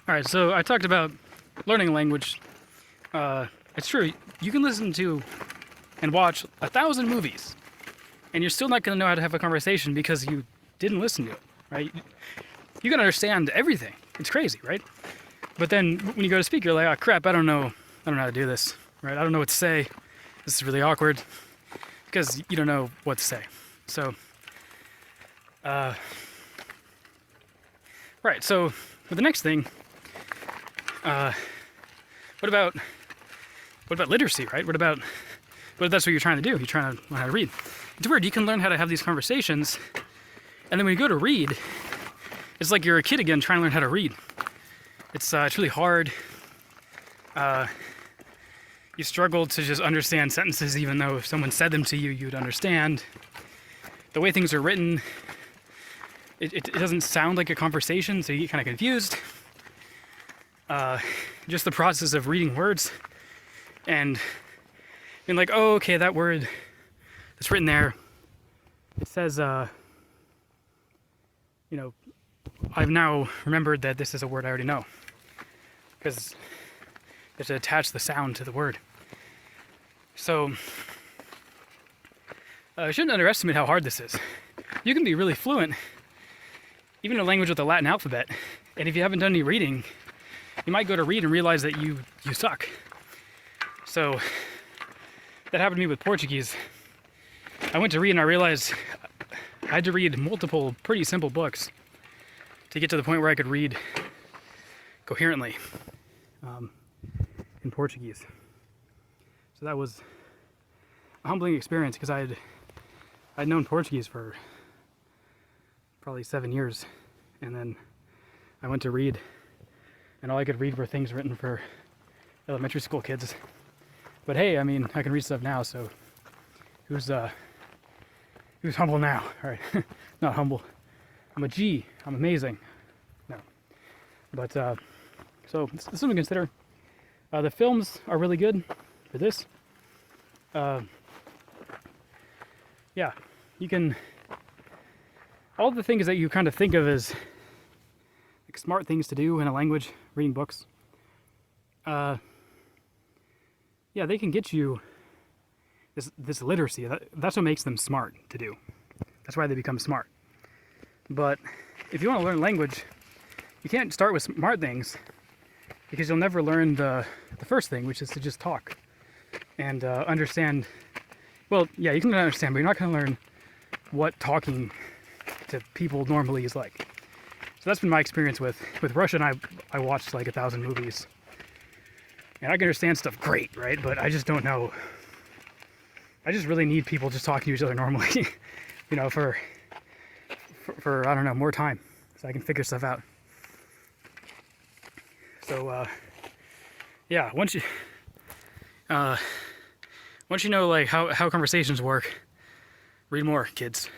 All right, so I talked about learning a language. It's true. You can listen to and watch 1,000 movies, and you're still not going to know how to have a conversation because you didn't listen to it, right? You can understand everything. It's crazy, right? But then when you go to speak, you're like, oh crap, I don't know how to do this, right? I don't know what to say. This is really awkward because you don't know what to say. So, right. So, for the next thing, what about literacy, right? What if that's what you're trying to do? You're trying to learn how to read. It's weird. You can learn how to have these conversations, and then when you go to read, it's like you're a kid again trying to learn how to read. It's really hard. You struggle to just understand sentences, even though if someone said them to you, you'd understand. The way things are written, it doesn't sound like a conversation, so you get kind of confused. Just the process of reading words and being like, oh, okay, that word that's written there, it says, I've now remembered that this is a word I already know. Because you have to attach the sound to the word. So, I shouldn't underestimate how hard this is. You can be really fluent, even in a language with a Latin alphabet, and if you haven't done any reading, you might go to read and realize that you suck. So, that happened to me with Portuguese. I went to read and I realized I had to read multiple pretty simple books to get to the point where I could read coherently in Portuguese. So that was a humbling experience because I'd known Portuguese for probably 7 years, and then I went to read, and all I could read were things written for elementary school kids. But hey, I mean, I can read stuff now, so who's humble now? All right, not humble. I'm a G. I'm amazing. No, but so this is something to consider. The films are really good for this. Yeah, you can. All the things that you kind of think of as like smart things to do in a language, reading books. Yeah, they can get you this literacy. That's what makes them smart to do. That's why they become smart. But if you want to learn language, you can't start with smart things because you'll never learn the first thing, which is to just talk and understand. Well, yeah, you can understand, but you're not going to learn what talking to people normally is like. So that's been my experience with Russian. I watched like 1,000 movies, and I can understand stuff great, right? But I just don't know. I just really need people just talking to each other normally, for I don't know, more time, so I can figure stuff out. So yeah, once you know like how conversations work, read more, kids.